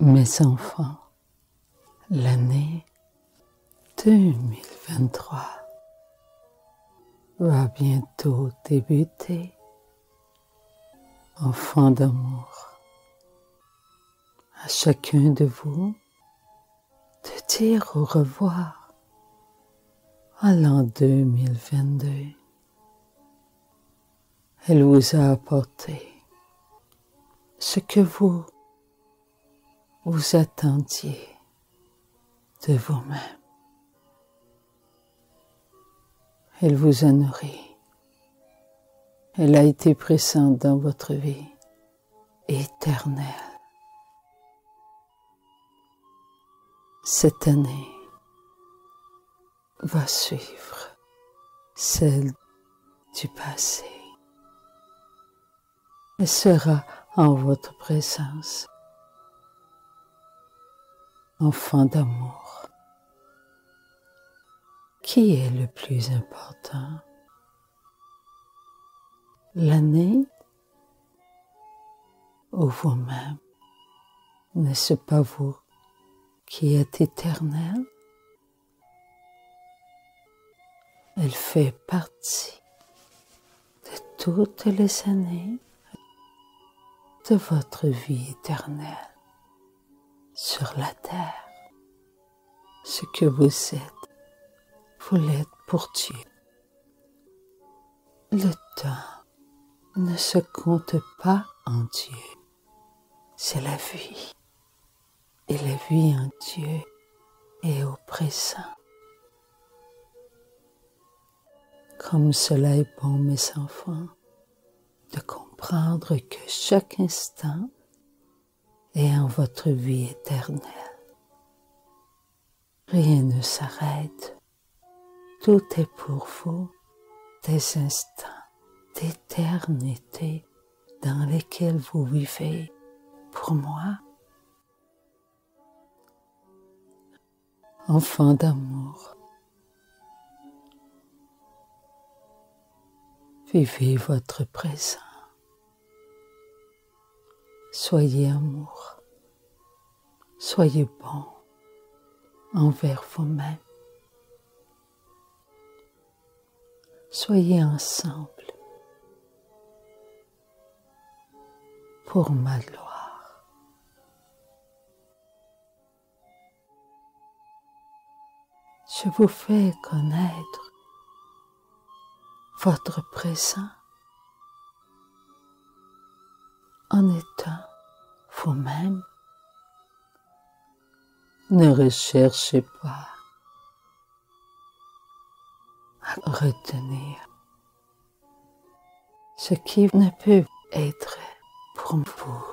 Mes enfants, l'année 2023 va bientôt débuter. Enfants d'amour, à chacun de vous de dire au revoir à l'an 2022. Elle vous a apporté ce que vous attendiez de vous-même. Elle vous a nourri. Elle a été présente dans votre vie éternelle. Cette année va suivre celle du passé. Elle sera en votre présence. Enfant d'amour, qui est le plus important? L'année ou vous-même? N'est-ce pas vous qui êtes éternel? Elle fait partie de toutes les années de votre vie éternelle sur la terre. Ce que vous êtes, vous l'êtes pour Dieu. Le temps ne se compte pas en Dieu. C'est la vie. Et la vie en Dieu est au présent. Comme cela est bon, mes enfants, de comprendre que chaque instant est en votre vie éternelle. Rien ne s'arrête. Tout est pour vous des instants d'éternité dans lesquels vous vivez pour moi. Enfant d'amour, vivez votre présent. Soyez amour. Soyez bon envers vous-même. Soyez ensemble pour ma gloire. Je vous fais connaître votre présent en étant vous-même. Ne recherchez pas à retenir ce qui ne peut être pour vous.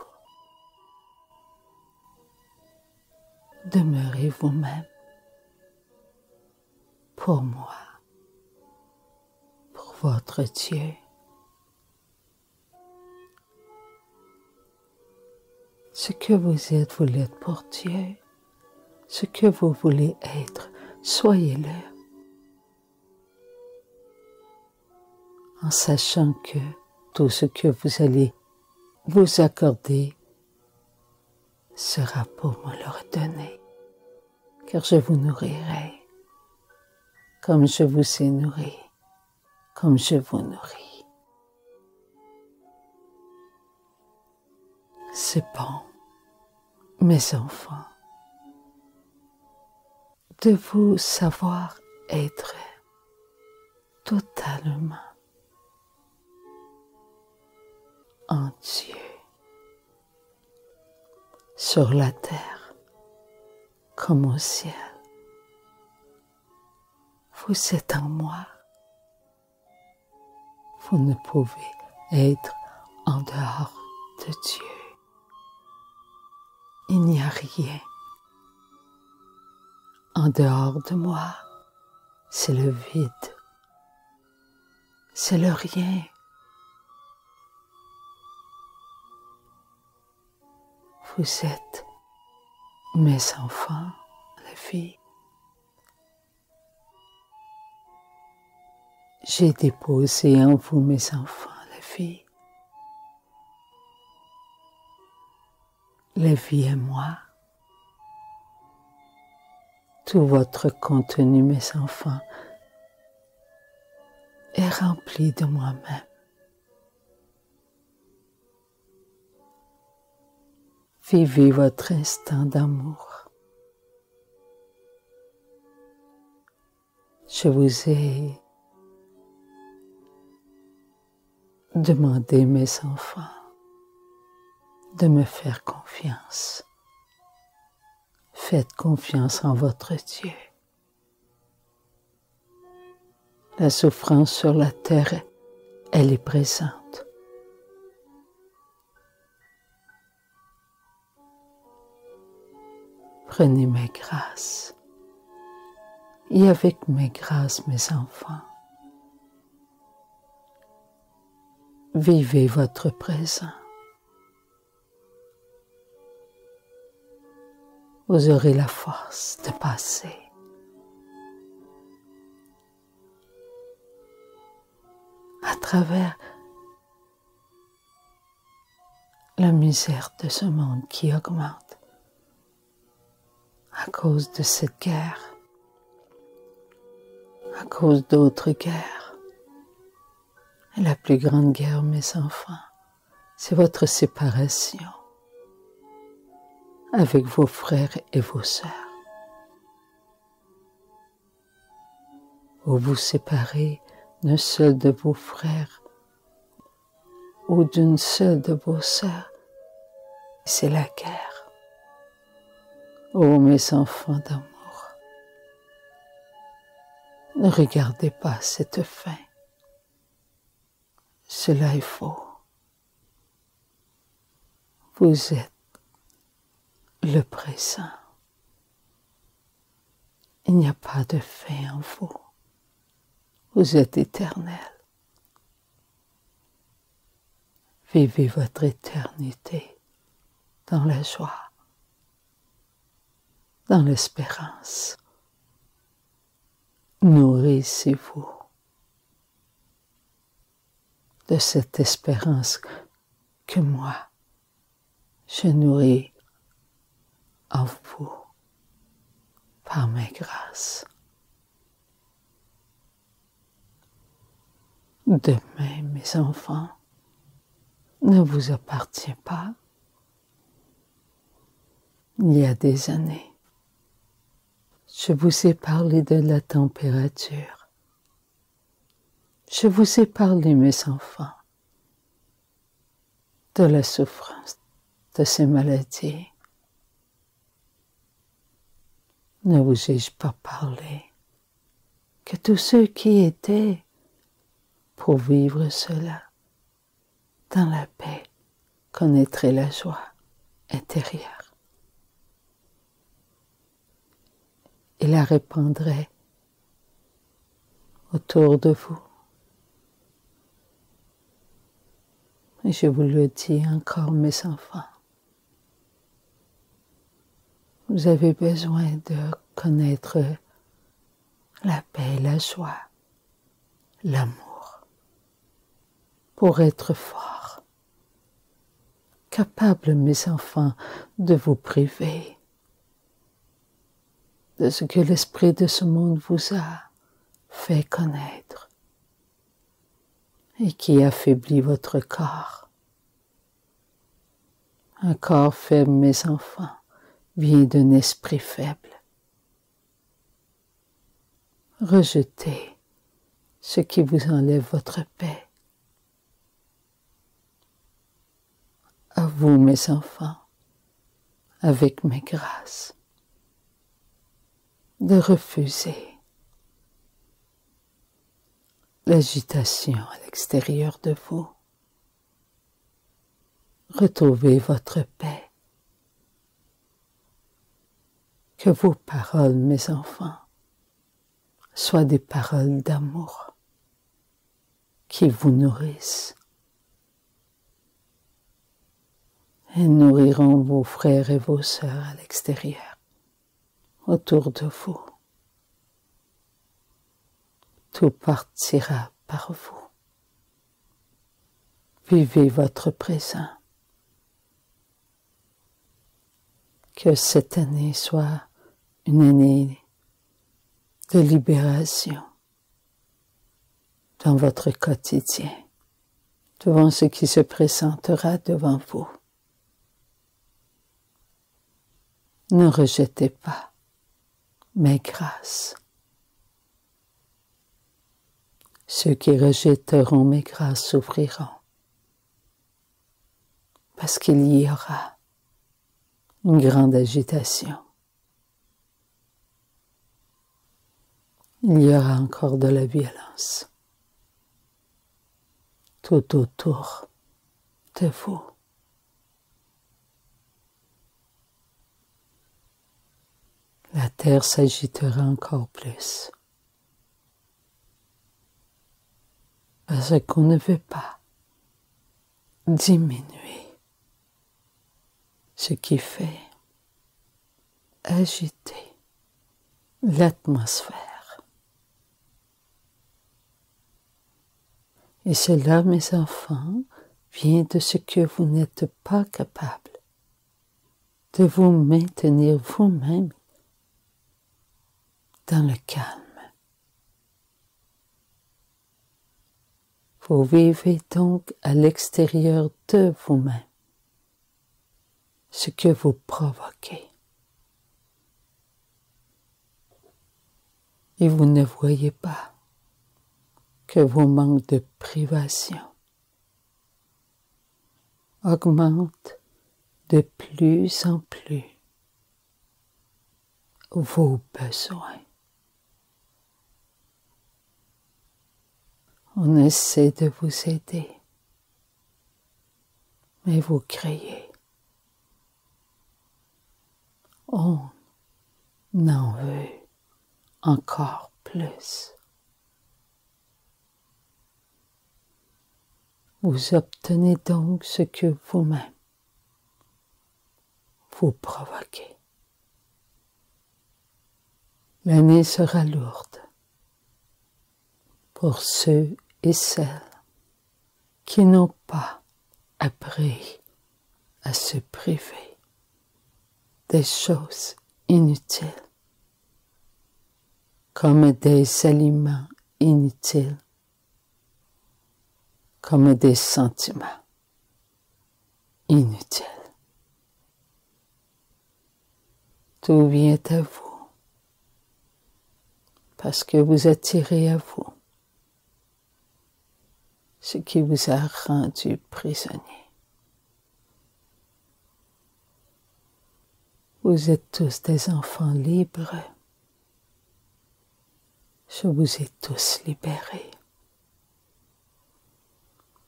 Demeurez vous-même pour moi, pour votre Dieu. Ce que vous êtes, vous l'êtes pour Dieu. Ce que vous voulez être, soyez-le. En sachant que tout ce que vous allez vous accorder sera pour me le redonner, car je vous nourrirai comme je vous ai nourri, comme je vous nourris. C'est bon, mes enfants, de vous savoir être totalement en Dieu, sur la terre comme au ciel. Vous êtes en moi. Vous ne pouvez être en dehors de Dieu. Il n'y a rien en dehors de moi. C'est le vide. C'est le rien. Vous êtes mes enfants, la vie. J'ai déposé en vous, mes enfants, la vie. La vie est moi. Tout votre contenu, mes enfants, est rempli de moi-même. Vivez votre instant d'amour. Je vous ai demandé, mes enfants, de me faire confiance. Faites confiance en votre Dieu. La souffrance sur la terre, elle est présente. Prenez mes grâces. Et avec mes grâces, mes enfants, vivez votre présent. Vous aurez la force de passer. À travers la misère de ce monde qui augmente à cause de cette guerre, à cause d'autres guerres. Et la plus grande guerre, mes enfants, c'est votre séparation avec vos frères et vos sœurs. Vous vous séparez d'un seul de vos frères ou d'une seule de vos sœurs, c'est la guerre. Oh mes enfants d'amour, ne regardez pas cette fin. Cela est faux. Vous êtes le présent. Il n'y a pas de fin en vous. Vous êtes éternel. Vivez votre éternité dans la joie, dans l'espérance. Nourrissez-vous de cette espérance que moi, je nourris en vous par mes grâces. Demain, mes enfants, ne vous appartient pas. Il y a des années, je vous ai parlé de la température. Je vous ai parlé, mes enfants, de la souffrance de ces maladies. Ne vous ai-je pas parlé que tous ceux qui étaient pour vivre cela dans la paix connaîtraient la joie intérieure et la répandraient autour de vous. Et je vous le dis encore, mes enfants, vous avez besoin de connaître la paix, la joie, l'amour, pour être fort, capable, mes enfants, de vous priver de ce que l'esprit de ce monde vous a fait connaître et qui affaiblit votre corps. Un corps faible, mes enfants, vient d'un esprit faible. Rejetez ce qui vous enlève votre paix. À vous, mes enfants, avec mes grâces, de refuser l'agitation à l'extérieur de vous. Retrouvez votre paix. Que vos paroles, mes enfants, soient des paroles d'amour qui vous nourrissent. Elles nourriront vos frères et vos sœurs à l'extérieur, autour de vous. Tout partira par vous. Vivez votre présent. Que cette année soit une année de libération dans votre quotidien, devant ce qui se présentera devant vous. Ne rejetez pas mes grâces. Ceux qui rejetteront mes grâces souffriront, parce qu'il y aura une grande agitation. Il y aura encore de la violence tout autour de vous. La terre s'agitera encore plus. Parce qu'on ne veut pas diminuer ce qui fait agiter l'atmosphère. Et cela, mes enfants, vient de ce que vous n'êtes pas capable de vous maintenir vous-même dans le calme. Vous vivez donc à l'extérieur de vous-même ce que vous provoquez. Et vous ne voyez pas que vos manques de privation augmentent de plus en plus vos besoins. On essaie de vous aider, mais vous criez. On en veut encore plus. Vous obtenez donc ce que vous-même vous provoquez. L'année sera lourde pour ceux et celles qui n'ont pas appris à se priver des choses inutiles, comme des aliments inutiles, comme des sentiments inutiles. Tout vient à vous, parce que vous attirez à vous ce qui vous a rendu prisonnier. Vous êtes tous des enfants libres. Je vous ai tous libérés.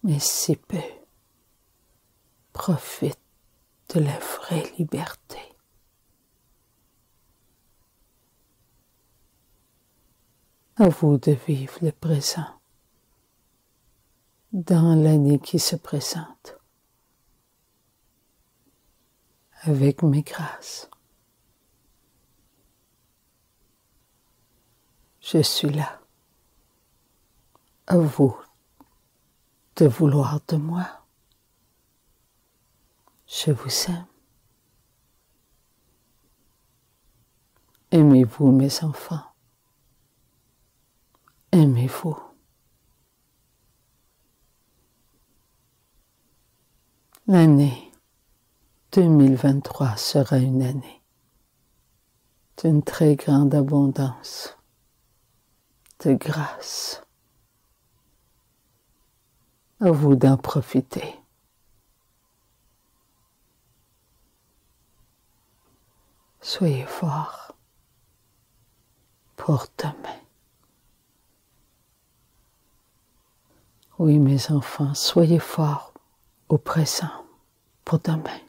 Mais si peu profitent de la vraie liberté. À vous de vivre le présent dans l'année qui se présente, avec mes grâces. Je suis là. À vous de vouloir de moi. Je vous aime. Aimez-vous, mes enfants. Aimez-vous. L'année 2023 sera une année d'une très grande abondance de grâce. À vous d'en profiter. Soyez forts pour demain. Oui, mes enfants, soyez forts au présent pour demain.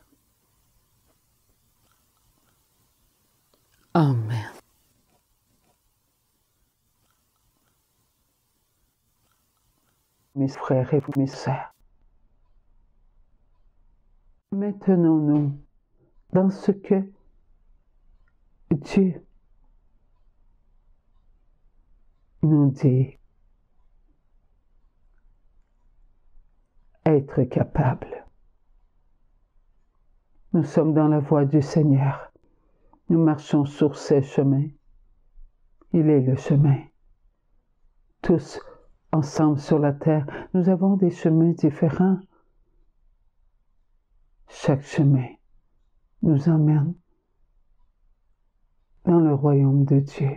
Amen. Mes frères et mes sœurs, maintenons-nous dans ce que Dieu nous dit être capable. Nous sommes dans la voie du Seigneur. Nous marchons sur ses chemins. Il est le chemin. Tous ensemble sur la terre, nous avons des chemins différents. Chaque chemin nous emmène dans le royaume de Dieu.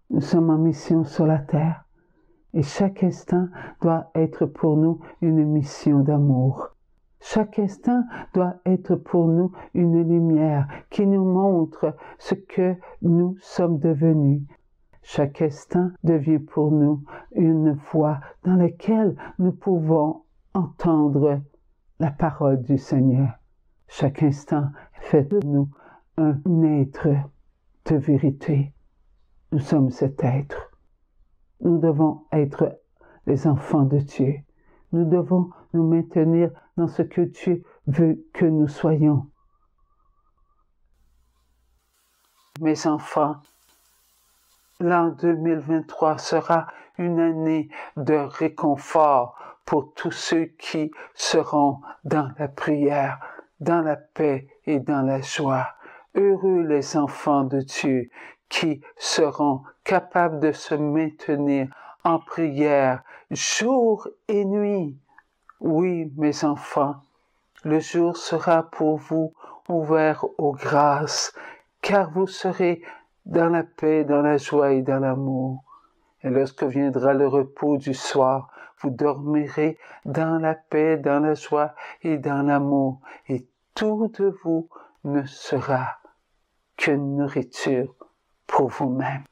Nous sommes en mission sur la terre et chaque instant doit être pour nous une mission d'amour. Chaque instant doit être pour nous une lumière qui nous montre ce que nous sommes devenus. Chaque instant devient pour nous une voix dans laquelle nous pouvons entendre la parole du Seigneur. Chaque instant fait de nous un être de vérité. Nous sommes cet être. Nous devons être les enfants de Dieu. Nous devons nous maintenir dans ce que Dieu veut que nous soyons. Mes enfants, l'an 2023 sera une année de réconfort pour tous ceux qui seront dans la prière, dans la paix et dans la joie. Heureux les enfants de Dieu qui seront capables de se maintenir en prière jour et nuit. Oui, mes enfants, le jour sera pour vous ouvert aux grâces, car vous serez dans la paix, dans la joie et dans l'amour. Et lorsque viendra le repos du soir, vous dormirez dans la paix, dans la joie et dans l'amour, et tout de vous ne sera que nourriture pour vous-même.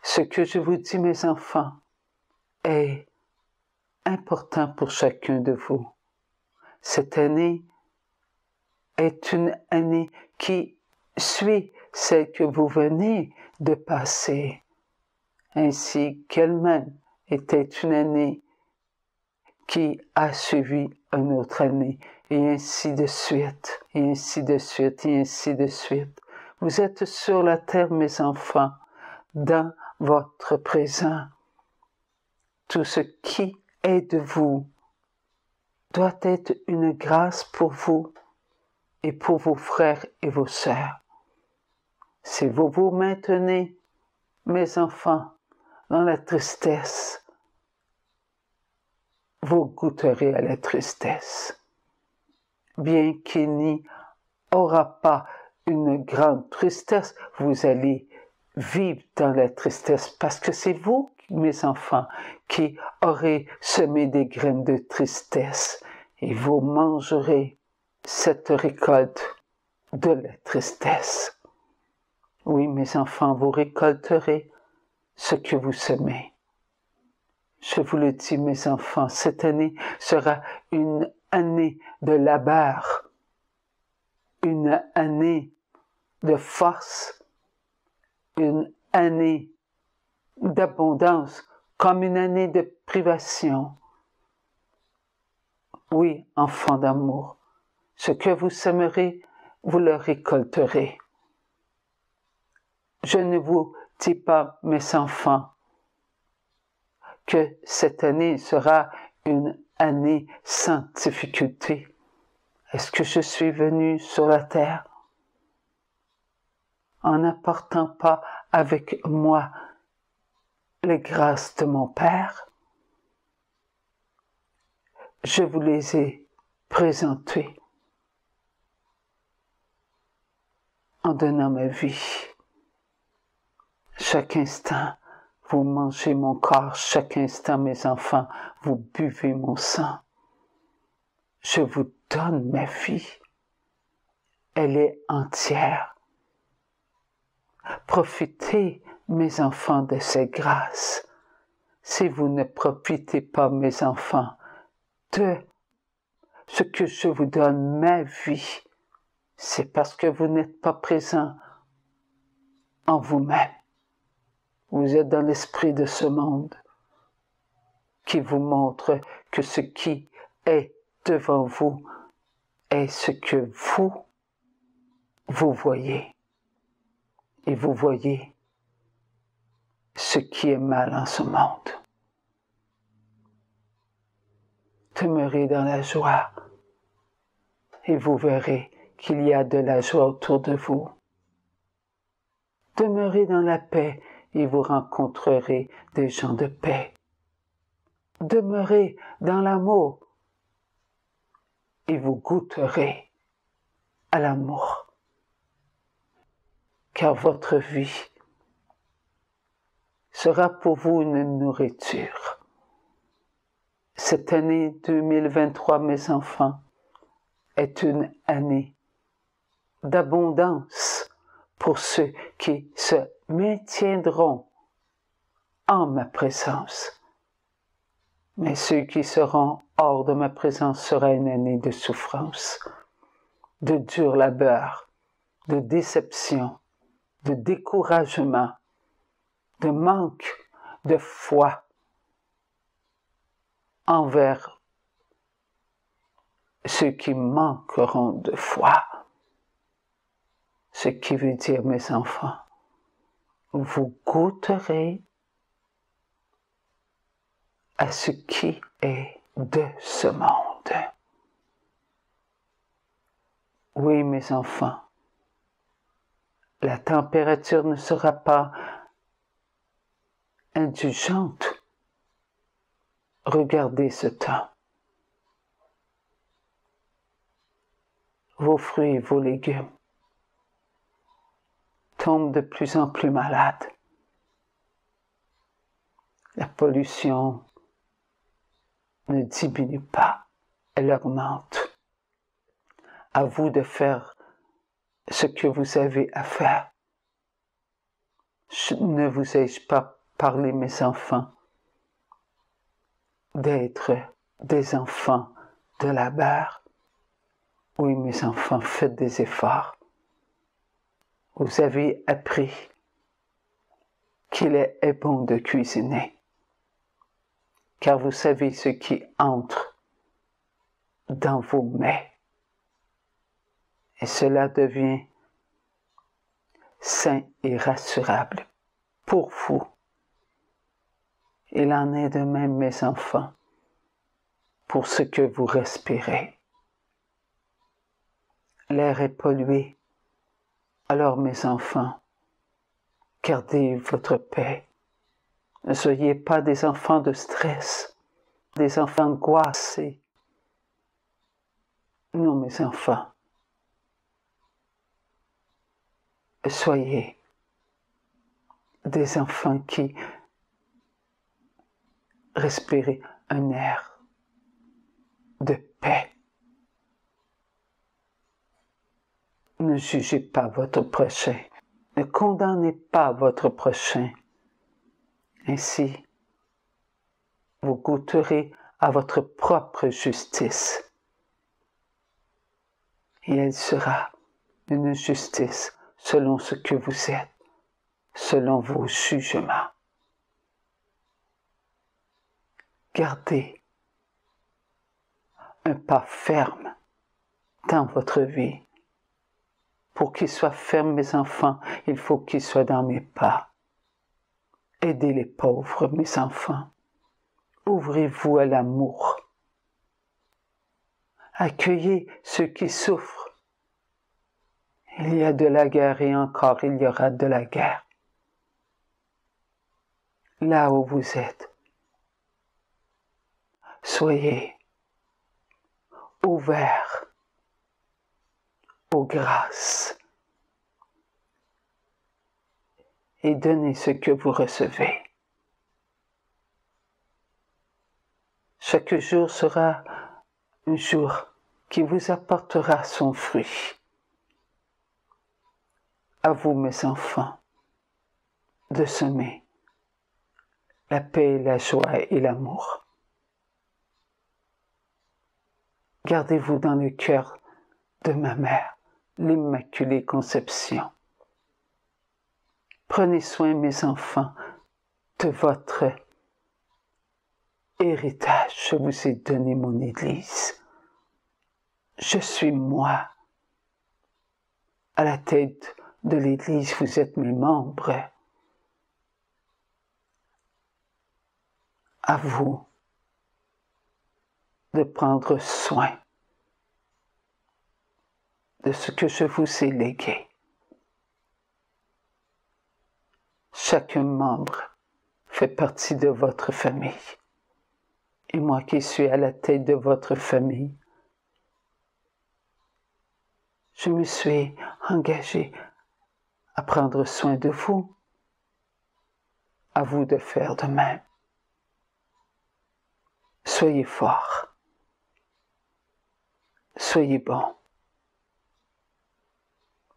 Ce que je vous dis, mes enfants, est important pour chacun de vous. Cette année est une année qui suit celle que vous venez de passer, ainsi qu'elle-même était une année qui a suivi une autre année, et ainsi de suite, et ainsi de suite, et ainsi de suite. Vous êtes sur la terre, mes enfants, dans votre présent. Tout ce qui est de vous doit être une grâce pour vous et pour vos frères et vos sœurs. Si vous vous maintenez, mes enfants, dans la tristesse, vous goûterez à la tristesse. Bien qu'il n'y aura pas une grande tristesse, vous allez vivre dans la tristesse parce que c'est vous, mes enfants, qui aurez semé des graines de tristesse et vous mangerez cette récolte de la tristesse. Oui, mes enfants, vous récolterez ce que vous semez. Je vous le dis, mes enfants, cette année sera une année de labeur, une année de force, une année d'abondance, comme une année de privation. Oui, enfants d'amour, ce que vous sèmerez, vous le récolterez. Je ne vous dis pas, mes enfants, que cette année sera une année sans difficulté. Est-ce que je suis venu sur la terre en n'apportant pas avec moi les grâces de mon Père? Je vous les ai présentées en donnant ma vie. Chaque instant, vous mangez mon corps. Chaque instant, mes enfants, vous buvez mon sang. Je vous donne ma vie. Elle est entière. Profitez, mes enfants, de ces grâces. Si vous ne profitez pas, mes enfants, de ce que je vous donne, ma vie, c'est parce que vous n'êtes pas présent en vous-même. Vous êtes dans l'esprit de ce monde qui vous montre que ce qui est devant vous est ce que vous voyez. Et vous voyez ce qui est mal en ce monde. Demeurez dans la joie et vous verrez qu'il y a de la joie autour de vous. Demeurez dans la paix et vous rencontrerez des gens de paix. Demeurez dans l'amour et vous goûterez à l'amour. Car votre vie sera pour vous une nourriture. Cette année 2023, mes enfants, est une année d'abondance pour ceux qui se maintiendront en ma présence. Mais ceux qui seront hors de ma présence sera une année de souffrance, de dur labeur, de déception, de découragement, de manque de foi envers ceux qui manqueront de foi. Ce qui veut dire, mes enfants, vous goûterez à ce qui est de ce monde. Oui, mes enfants, la température ne sera pas indulgente. Regardez ce temps. Vos fruits et vos légumes tombent de plus en plus malades. La pollution ne diminue pas, elle augmente. À vous de faire ce que vous avez à faire. Ne vous ai-je pas parlé, mes enfants, d'être des enfants de labeur? Oui, mes enfants, faites des efforts. Vous avez appris qu'il est bon de cuisiner, car vous savez ce qui entre dans vos mets. Et cela devient sain et rassurable pour vous. Il en est de même, mes enfants, pour ce que vous respirez. L'air est pollué. Alors, mes enfants, gardez votre paix. Ne soyez pas des enfants de stress, des enfants angoissés. Non, mes enfants, soyez des enfants qui respirent un air de paix. Ne jugez pas votre prochain. Ne condamnez pas votre prochain. Ainsi, vous goûterez à votre propre justice. Et elle sera une justice selon ce que vous êtes, selon vos jugements. Gardez un pas ferme dans votre vie. Pour qu'il soit ferme, mes enfants, il faut qu'il soit dans mes pas. Aidez les pauvres, mes enfants. Ouvrez-vous à l'amour. Accueillez ceux qui souffrent. Il y a de la guerre et encore il y aura de la guerre. Là où vous êtes, soyez ouverts aux grâces et donnez ce que vous recevez. Chaque jour sera un jour qui vous apportera son fruit. À vous, mes enfants, de semer la paix, la joie et l'amour. Gardez-vous dans le cœur de ma mère, l'Immaculée Conception. Prenez soin, mes enfants, de votre héritage. Je vous ai donné mon Église. Je suis moi. À la tête de l'Église, vous êtes mes membres. À vous de prendre soin de ce que je vous ai légué. Chaque membre fait partie de votre famille. Et moi qui suis à la tête de votre famille, je me suis engagée à prendre soin de vous. À vous de faire de même. Soyez forts. Soyez bons.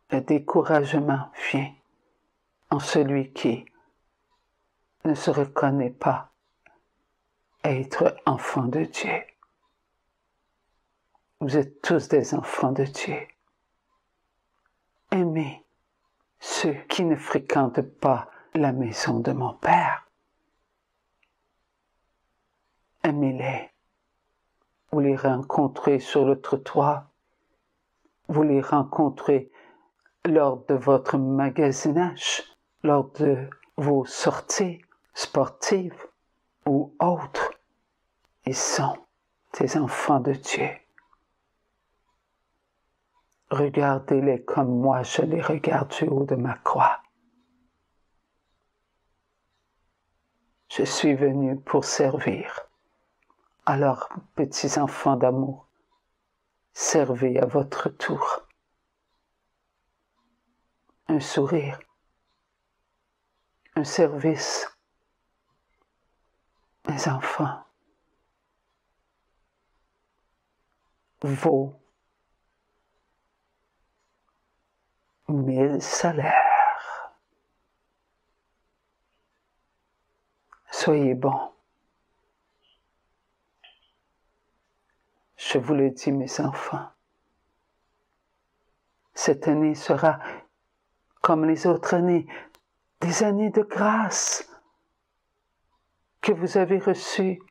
Le découragement vient en celui qui ne se reconnaît pas être enfant de Dieu. Vous êtes tous des enfants de Dieu. Aimez ceux qui ne fréquentent pas la maison de mon Père. Aimez-les. Vous les rencontrez sur le trottoir. Vous les rencontrez lors de votre magasinage, lors de vos sorties sportives ou autres. Ils sont des enfants de Dieu. Regardez-les comme moi je les regarde du haut de ma croix. Je suis venu pour servir. Alors, petits enfants d'amour, servez à votre tour. Un sourire, un service. Mes enfants, vaut 1000 salaires. Soyez bons. Je vous le dis, mes enfants, cette année sera comme les autres années, des années de grâce que vous avez reçues.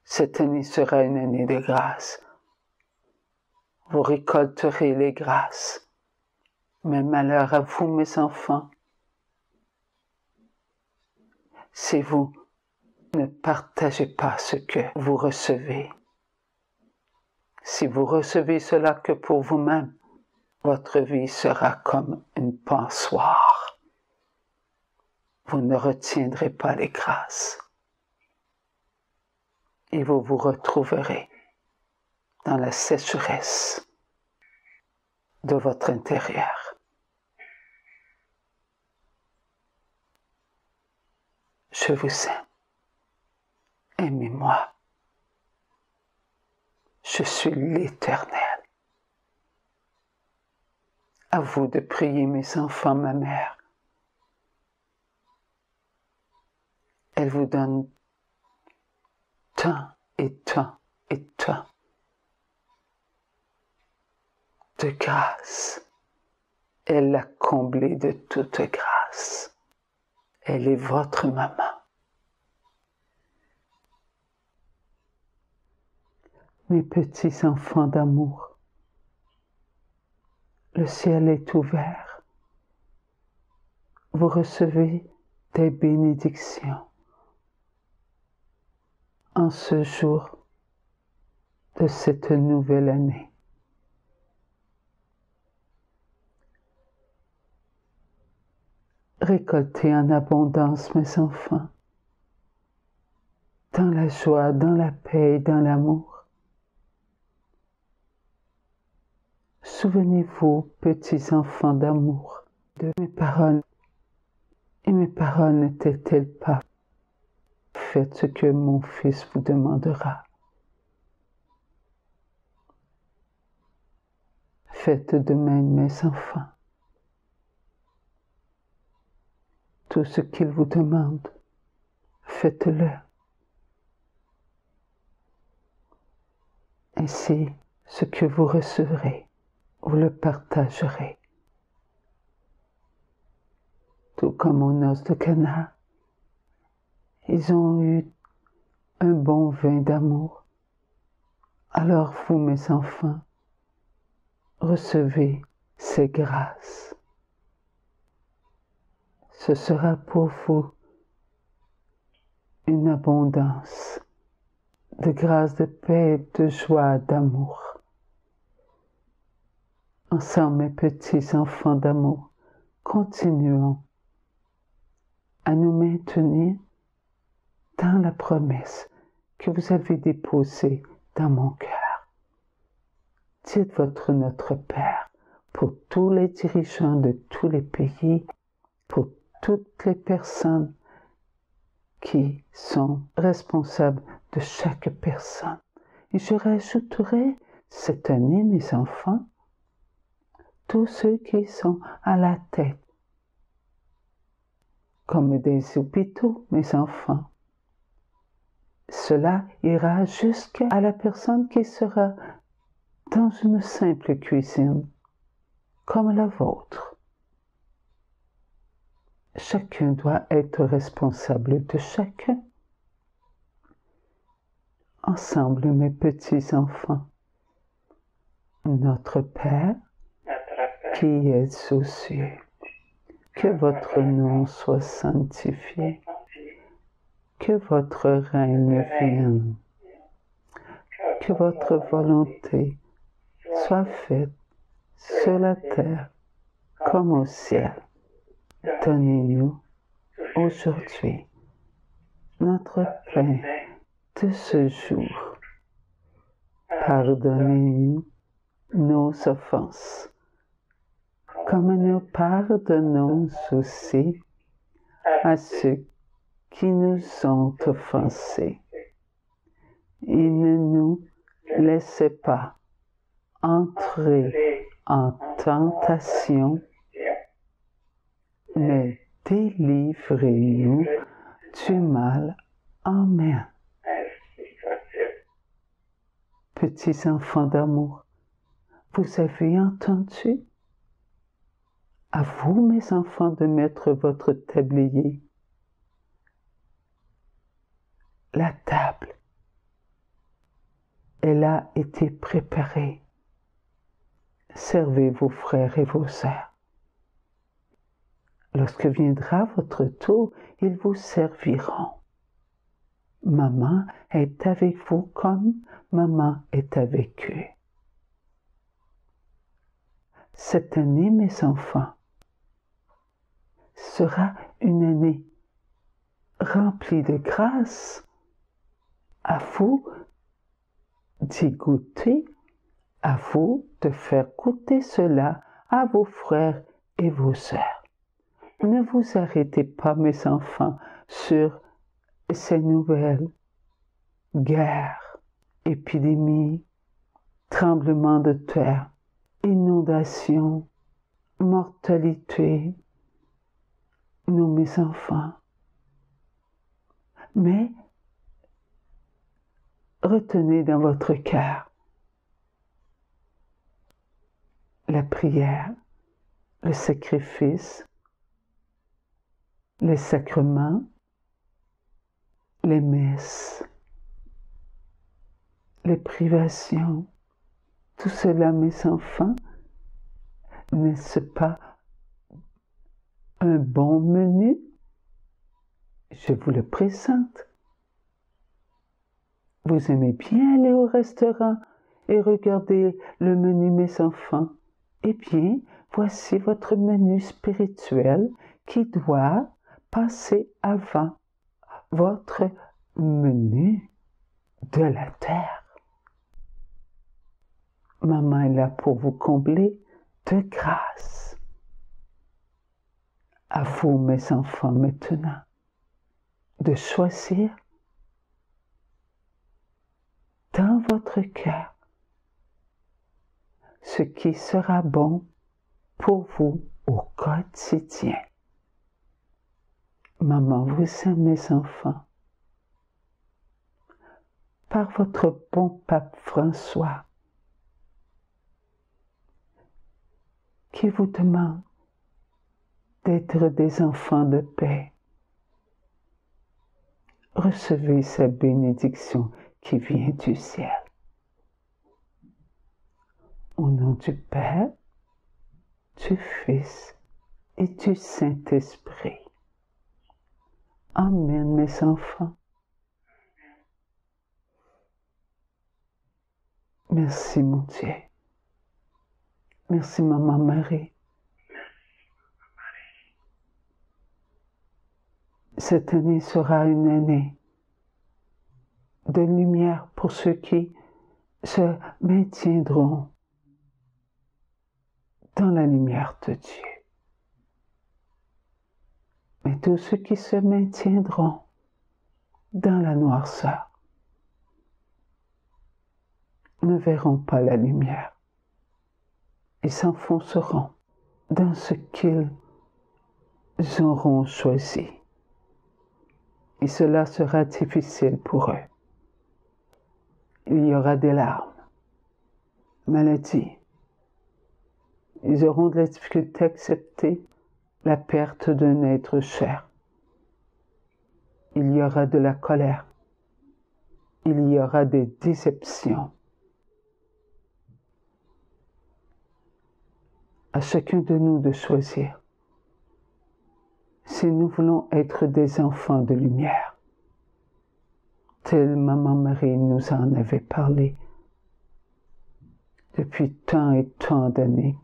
Cette année sera une année de grâce. Vous récolterez les grâces. Mais malheur à vous, mes enfants, si vous ne partagez pas ce que vous recevez. Si vous recevez cela que pour vous-même, votre vie sera comme une passoire. Vous ne retiendrez pas les grâces. Et vous vous retrouverez dans la sécheresse de votre intérieur. Je vous aime. Aimez-moi. Je suis l'Éternel. À vous de prier, mes enfants, ma mère. Elle vous donne tant et tant et tant de grâce. Elle l'a comblé de toute grâce. Elle est votre maman. Mes petits enfants d'amour, le ciel est ouvert. Vous recevez des bénédictions en ce jour de cette nouvelle année. Récoltez en abondance, mes enfants, dans la joie, dans la paix et dans l'amour. Souvenez-vous, petits enfants d'amour, de mes paroles. Et mes paroles n'étaient-elles pas? Faites ce que mon Fils vous demandera. Faites de même, mes enfants. Tout ce qu'il vous demande, faites-le. Ainsi, ce que vous recevrez, vous le partagerez. Tout comme aux noces de Cana, ils ont eu un bon vin d'amour. Alors vous, mes enfants, recevez ces grâces. Ce sera pour vous une abondance de grâce, de paix, de joie, d'amour. Ensemble, mes petits enfants d'amour, continuons à nous maintenir dans la promesse que vous avez déposée dans mon cœur. Dites votre Notre Père pour tous les dirigeants de tous les pays, pour toutes les personnes qui sont responsables de chaque personne. Et je rajouterai cette année, mes enfants, tous ceux qui sont à la tête, comme des hôpitaux, mes enfants. Cela ira jusqu'à la personne qui sera dans une simple cuisine, comme la vôtre. Chacun doit être responsable de chacun. Ensemble, mes petits enfants, Notre Père, qui es aux cieux, que votre nom soit sanctifié, que votre règne vienne, que votre volonté soit faite sur la terre comme au ciel. Donnez-nous aujourd'hui notre pain de ce jour. Pardonnez-nous nos offenses, comme nous pardonnons aussi à ceux qui nous ont offensés. Et ne nous laissez pas entrer en tentation, mais délivrez-nous du mal. Amen. Petits enfants d'amour, vous avez entendu? À vous, mes enfants, de mettre votre tablier. La table, elle a été préparée. Servez vos frères et vos sœurs. Lorsque viendra votre tour, ils vous serviront. Maman est avec vous comme maman est avec eux. Cette année, mes enfants, sera une année remplie de grâce. À vous d'y goûter, à vous de faire goûter cela à vos frères et vos sœurs. Ne vous arrêtez pas, mes enfants, sur ces nouvelles guerres, épidémies, tremblements de terre, inondations, mortalité. Non, mes enfants. Mais retenez dans votre cœur la prière, le sacrifice, les sacrements, les messes, les privations. Tout cela, mes enfants, n'est-ce pas un bon menu? Je vous le présente. Vous aimez bien aller au restaurant et regarder le menu, mes enfants? Eh bien, voici votre menu spirituel qui doit passer avant votre menu de la terre. Maman est là pour vous combler de grâce. À vous, mes enfants, maintenant, de choisir dans votre cœur ce qui sera bon pour vous au quotidien. Maman vous aime, mes enfants. Par votre bon pape François, qui vous demande d'être des enfants de paix. Recevez sa bénédiction qui vient du ciel. Au nom du Père, du Fils et du Saint-Esprit. Amen, mes enfants. Merci, mon Dieu. Merci, Maman Marie. Cette année sera une année de lumière pour ceux qui se maintiendront dans la lumière de Dieu. Mais tous ceux qui se maintiendront dans la noirceur ne verront pas la lumière. Ils s'enfonceront dans ce qu'ils auront choisi. Et cela sera difficile pour eux. Il y aura des larmes, maladies. Ils auront de la difficulté à accepter la perte d'un être cher. Il y aura de la colère. Il y aura des déceptions. À chacun de nous de choisir si nous voulons être des enfants de lumière, tel Maman Marie nous en avait parlé depuis tant et tant d'années.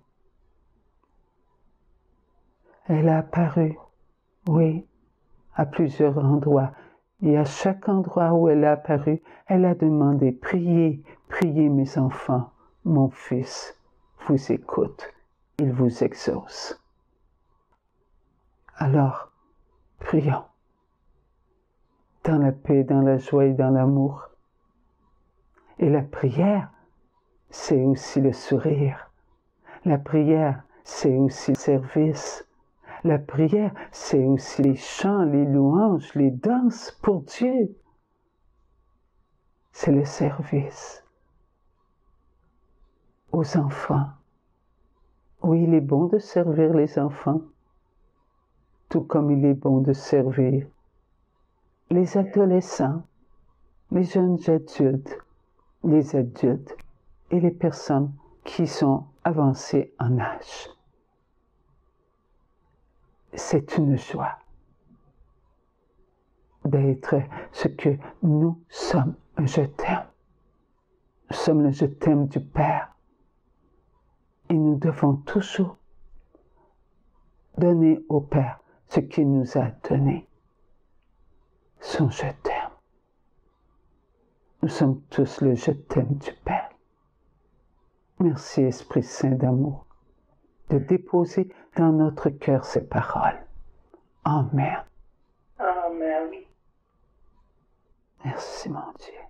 Elle a apparu, oui, à plusieurs endroits, et à chaque endroit où elle a apparu, elle a demandé, priez, priez mes enfants, mon fils vous écoute, il vous exauce. Alors, prions, dans la paix, dans la joie et dans l'amour. Et la prière, c'est aussi le sourire. La prière, c'est aussi le service. La prière, c'est aussi les chants, les louanges, les danses pour Dieu. C'est le service aux enfants. Oui, il est bon de servir les enfants, tout comme il est bon de servir les adolescents, les jeunes adultes, les adultes et les personnes qui sont avancées en âge. C'est une joie d'être ce que nous sommes, un je t'aime. Nous sommes le je t'aime du Père. Et nous devons toujours donner au Père ce qu'il nous a donné, son je t'aime. Nous sommes tous le je t'aime du Père. Merci Esprit Saint d'amour de déposer dans notre cœur ces paroles. Amen. Amen. Merci mon Dieu.